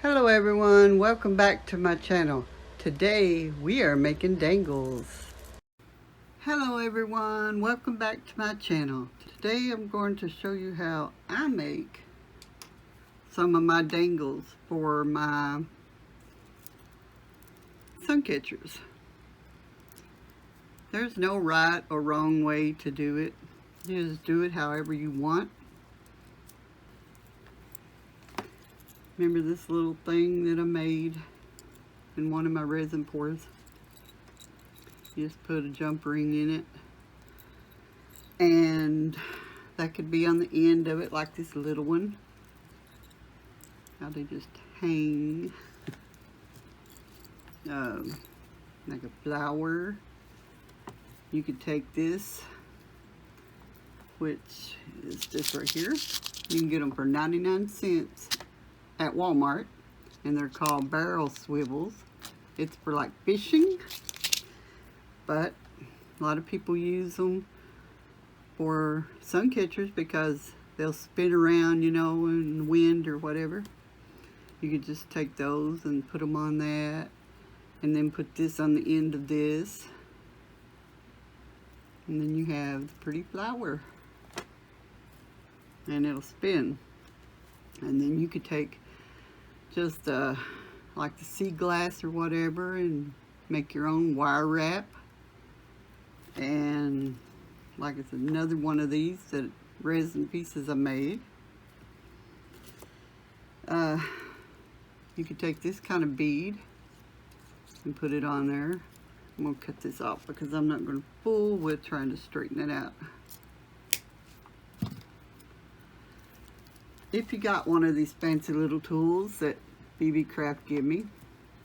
Hello everyone, welcome back to my channel. Today we are making dangles. Hello everyone, welcome back to my channel. Today I'm going to show you how I make some of my dangles for my sun catchers. There's no right or wrong way to do it. You just do it however you want. Remember this little thing that I made in one of my resin pours? You just put a jump ring in it, and that could be on the end of it like this little one. How they just hang like a flower. You could take this, which is this right here. You can get them for 99 cents at Walmart, and they're called barrel swivels. It's for like fishing, but a lot of people use them for sun catchers because they'll spin around, you know, in the wind or whatever. You could just take those and put them on that, and then put this on the end of this, and then you have the pretty flower, and it'll spin. And then you could take just like the sea glass or whatever and make your own wire wrap. And like it's another one of these that resin pieces I made. You could take this kind of bead and put it on there. I'm going to cut this off because I'm not going to fool with trying to straighten it out. If you got one of these fancy little tools that BB Craft give me,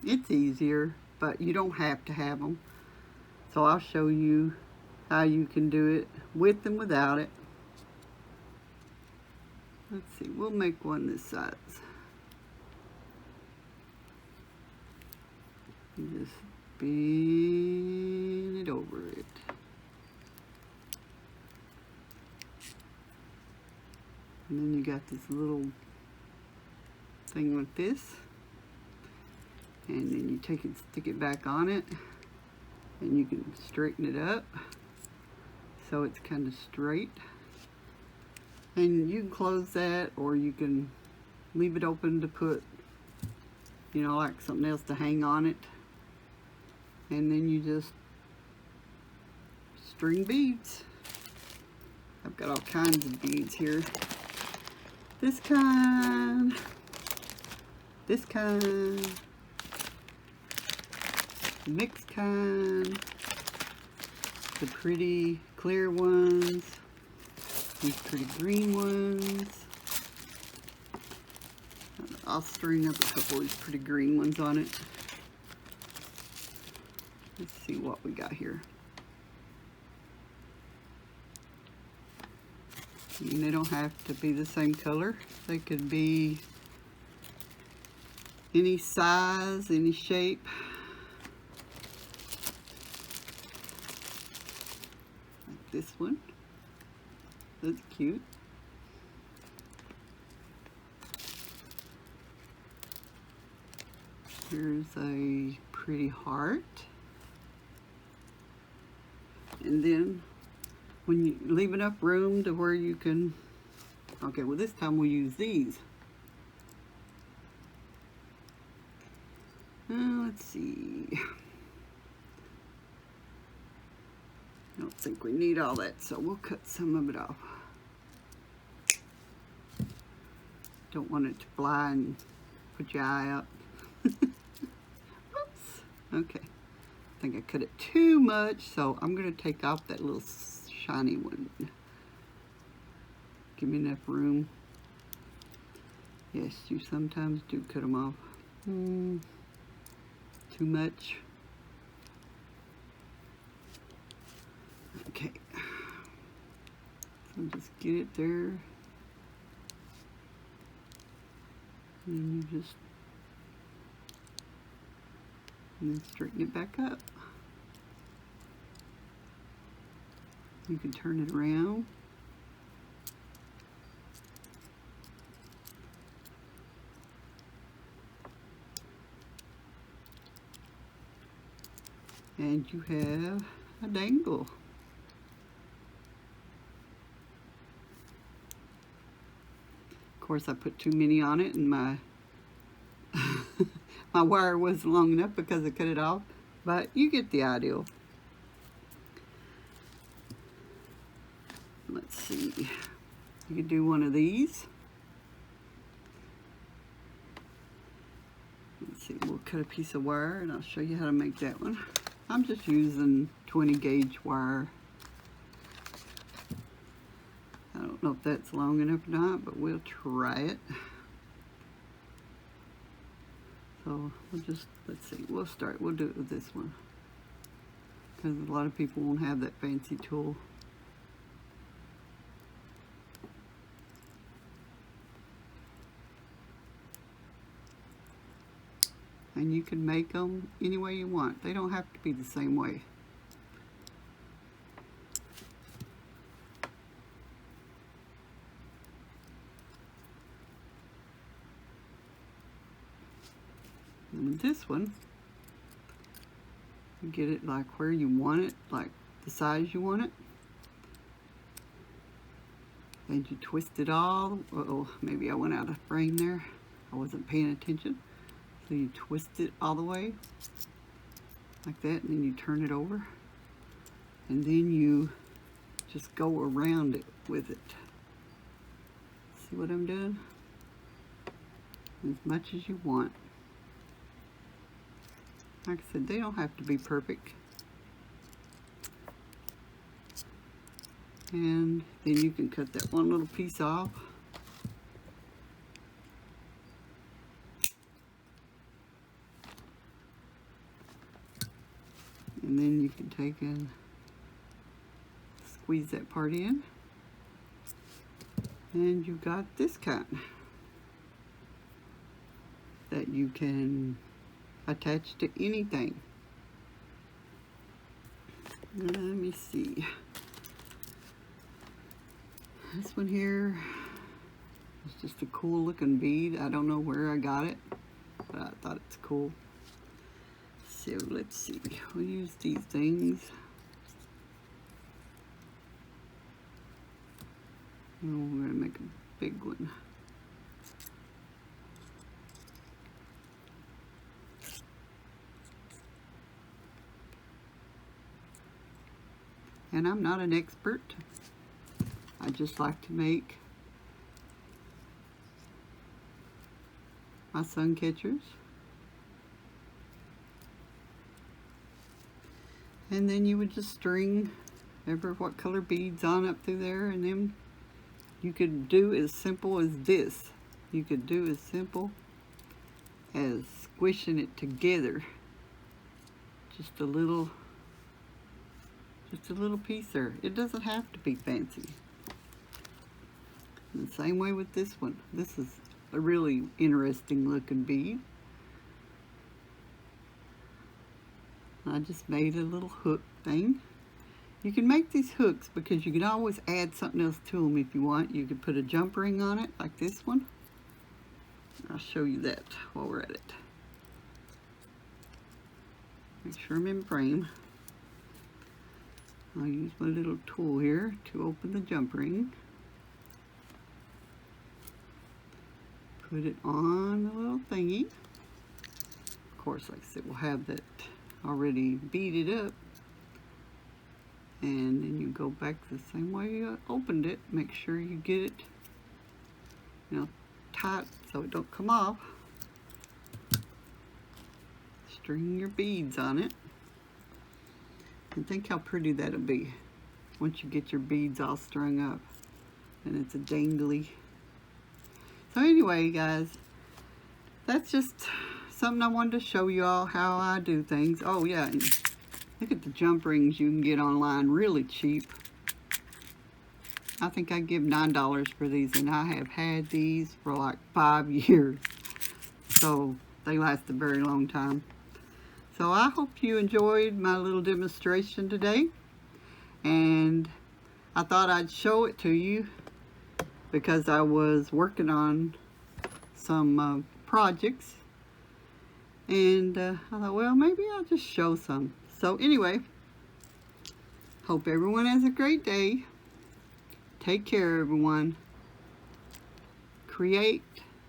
it's easier, but you don't have to have them. So I'll show you how you can do it with and without it. Let's see, we'll make one this size. You just bend it over it. And then you got this little thing like this, and then you take it, stick it back on it, and you can straighten it up so it's kind of straight. And you can close that, or you can leave it open to put, you know, like something else to hang on it. And then you just string beads. I've got all kinds of beads here. This kind, mixed kind, the pretty clear ones, these pretty green ones. I'll string up a couple of these pretty green ones on it. Let's see what we got here. I mean, they don't have to be the same color. They could be any size, any shape. Like this one. That's cute. Here's a pretty heart. And then when you leave enough room to where you can, okay, well this time we'll use these. Let's see. I don't think we need all that, so we'll cut some of it off. Don't want it to fly and put your eye out. Oops. Okay. I think I cut it too much, so I'm going to take off that little shiny one. Give me enough room. Yes, you sometimes do cut them off. Too much. Okay. So just get it there. And you just, and then straighten it back up. You can turn it around. And you have a dangle. Of course, I put too many on it, and my my wire wasn't long enough because I cut it off, but you get the idea. Let's see, you could do one of these. Let's see, we'll cut a piece of wire and I'll show you how to make that one. I'm just using 20 gauge wire. I don't know if that's long enough or not, but we'll try it. So we'll just, let's see, we'll do it with this one, because a lot of people won't have that fancy tool. And you can make them any way you want. They don't have to be the same way. And this one, you get it like where you want it, like the size you want it. And you twist it all. Uh-oh, maybe I went out of frame there. I wasn't paying attention. So you twist it all the way like that, and then you turn it over, and then you just go around it with it. See what I'm doing? As much as you want. Like I said, they don't have to be perfect. And then you can cut that one little piece off. And then you can take and squeeze that part in. And you got this kind that you can attach to anything. Let me see. This one here is just a cool looking bead. I don't know where I got it, but I thought it's cool. So let's see, we'll use these things. And we're gonna make a big one. And I'm not an expert. I just like to make my sun catchers. And then you would just string what color beads on up through there, and then you could do as simple as this. You could do as simple as squishing it together. Just a little piece there. It doesn't have to be fancy. And the same way with this one. This is a really interesting looking bead. I just made a little hook thing. You can make these hooks because you can always add something else to them if you want. You could put a jump ring on it like this one. I'll show you that while we're at it. Make sure I'm in frame. I'll use my little tool here to open the jump ring. Put it on the little thingy. Of course, like I said, we'll have that already beaded up, and then you go back the same way you opened it. Make sure you get it, tight so it don't come off. String your beads on it, and think how pretty that'll be once you get your beads all strung up, and it's a dangly. So anyway, guys, that's just something I wanted to show you all how I do things. Oh yeah, and look at the jump rings you can get online really cheap. I think I give $9 for these, and I have had these for like 5 years. So they last a very long time. So I hope you enjoyed my little demonstration today. And I thought I'd show it to you because I was working on some projects. And I thought, well, maybe I'll just show some. So anyway, hope everyone has a great day. Take care, everyone. Create,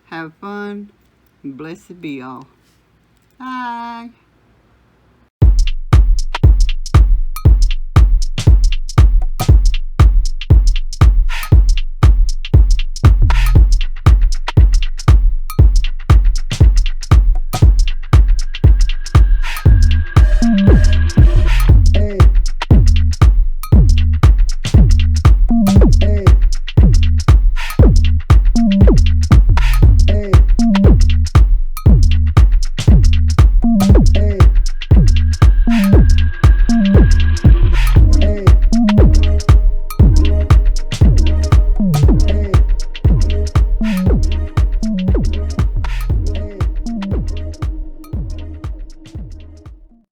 have fun, and blessed be all. Bye.